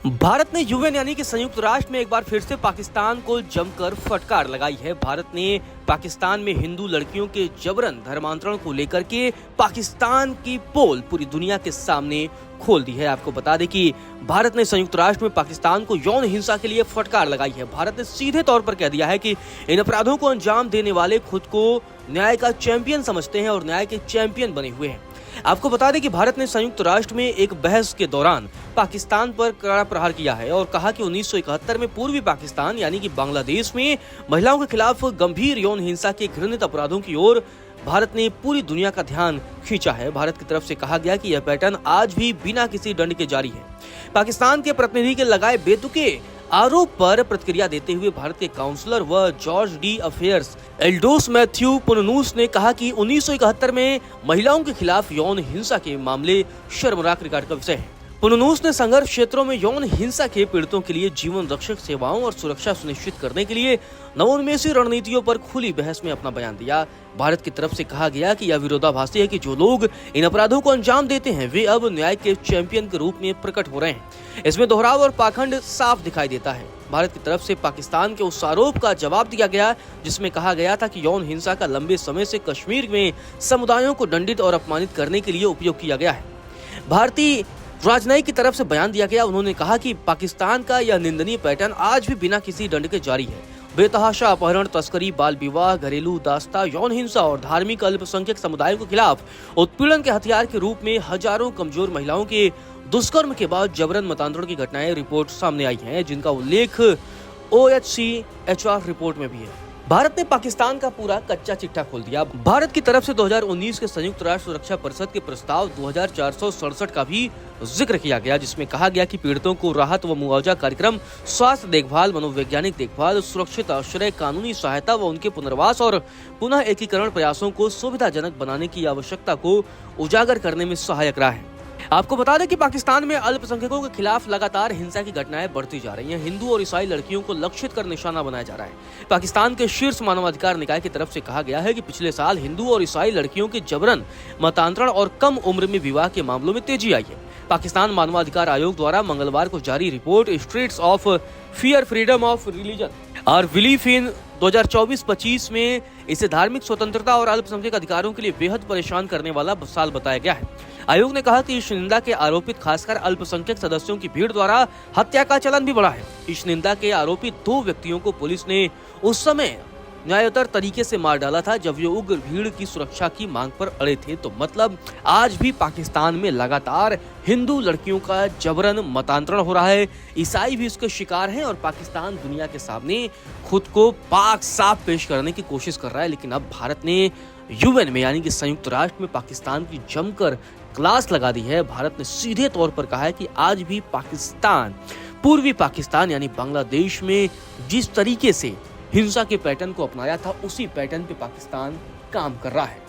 भारत ने यूएन यानी कि संयुक्त राष्ट्र में एक बार फिर से पाकिस्तान को जमकर फटकार लगाई है। भारत ने पाकिस्तान में हिंदू लड़कियों के जबरन धर्मांतरण को लेकर के पाकिस्तान की पोल पूरी दुनिया के सामने खोल दी है। आपको बता दें कि भारत ने संयुक्त राष्ट्र में पाकिस्तान को यौन हिंसा के लिए फटकार लगाई है। भारत ने सीधे तौर पर कह दिया है कि इन अपराधों को अंजाम देने वाले खुद को न्याय का चैंपियन समझते हैं और न्याय के चैंपियन बने हुए हैं। आपको बता दें कि भारत ने संयुक्त राष्ट्र में एक बहस के दौरान पाकिस्तान पर कड़ा प्रहार किया है और कहा कि 1971 में पूर्वी पाकिस्तान यानी कि बांग्लादेश में महिलाओं के खिलाफ गंभीर यौन हिंसा के घृणित अपराधों की ओर भारत ने पूरी दुनिया का ध्यान खींचा है। भारत की तरफ से कहा गया कि यह पैटर्न आज भी बिना किसी दंड के जारी है। पाकिस्तान के प्रतिनिधि के लगाए बेतुके आरोप पर प्रतिक्रिया देते हुए भारत के काउंसलर व chargé d'affaires Eldhose Mathew Punnoose ने कहा कि 1971 में महिलाओं के खिलाफ यौन हिंसा के मामले शर्मनाक रिकॉर्ड का विषय है। पुननूस ने संघर्ष क्षेत्रों में यौन हिंसा के पीड़ितों के लिए जीवन रक्षक सेवाओं और सुरक्षा सुनिश्चित करने के लिए नवोन्मेषी रणनीतियों पर खुली बहस में अपना बयान दिया। भारत की तरफ से कहा गया कि यह विरोधाभासी है कि जो लोग इन अपराधों को अंजाम देते हैं वे अब न्याय के चैंपियन के रूप में प्रकट हो रहे हैं। इसमें दोहराव और पाखंड साफ दिखाई देता है। भारत की तरफ से पाकिस्तान के उस आरोप का जवाब दिया गया जिसमें कहा गया था कि यौन हिंसा का लंबे समय से कश्मीर में समुदायों को दंडित और अपमानित करने के लिए उपयोग किया गया है। भारतीय राजनयिक की तरफ से बयान दिया गया। उन्होंने कहा कि पाकिस्तान का यह निंदनीय पैटर्न आज भी बिना किसी दंड के जारी है। बेतहाशा अपहरण, तस्करी, बाल विवाह, घरेलू दास्ता, यौन हिंसा और धार्मिक अल्पसंख्यक समुदायों के खिलाफ उत्पीड़न के हथियार के रूप में हजारों कमजोर महिलाओं के दुष्कर्म के बाद जबरन मतांतरण की घटनाएं रिपोर्ट सामने आई हैं, जिनका उल्लेख OHCHR रिपोर्ट में भी है। भारत ने पाकिस्तान का पूरा कच्चा चिट्ठा खोल दिया। भारत की तरफ से 2019 के संयुक्त राष्ट्र सुरक्षा परिषद के प्रस्ताव 2467 का भी जिक्र किया गया, जिसमें कहा गया कि पीड़ितों को राहत व मुआवजा कार्यक्रम, स्वास्थ्य देखभाल, मनोवैज्ञानिक देखभाल, सुरक्षित आश्रय, कानूनी सहायता व उनके पुनर्वास और पुनः एकीकरण प्रयासों को सुविधाजनक बनाने की आवश्यकता को उजागर करने में सहायक रहा है। आपको बता दें कि पाकिस्तान में अल्पसंख्यकों के खिलाफ लगातार हिंसा की घटनाएं बढ़ती जा रही हैं। हिंदू और ईसाई लड़कियों को लक्षित कर निशाना बनाया जा रहा है। पाकिस्तान के शीर्ष मानवाधिकार निकाय की तरफ से कहा गया है कि पिछले साल हिंदू और ईसाई लड़कियों के जबरन मतांतरण और कम उम्र में विवाह के मामलों में तेजी आई है। पाकिस्तान मानवाधिकार आयोग द्वारा मंगलवार को जारी report streets of fear, freedom of religion और बिलीफ इन 2024-25 में इसे धार्मिक स्वतंत्रता और अल्पसंख्यक अधिकारों के लिए बेहद परेशान करने वाला साल बताया गया है। आयोग ने कहा कि इस निंदा के आरोपित खासकर अल्पसंख्यक सदस्यों की भीड़ द्वारा हत्या का चलन भी बढ़ा है। इस निंदा के आरोपित 2 व्यक्तियों को पुलिस ने उस समय न्यायोत्तर तरीके से मार डाला था जब वे उग्र भीड़ की सुरक्षा की मांग पर अड़े थे। तो मतलब आज भी पाकिस्तान में लगातार हिंदू लड़कियों का जबरन मतांतरण हो रहा है। ईसाई भी इसके शिकार हैं और पाकिस्तान दुनिया के सामने खुद को पाक साफ पेश करने की कोशिश कर रहा है। लेकिन अब भारत ने यूएन में यानी कि संयुक्त राष्ट्र में पाकिस्तान की जमकर क्लास लगा दी है। भारत ने सीधे तौर पर कहा है कि आज भी पाकिस्तान, पूर्वी पाकिस्तान यानी बांग्लादेश में जिस तरीके से हिंसा के पैटर्न को अपनाया था उसी पैटर्न पे पाकिस्तान काम कर रहा है।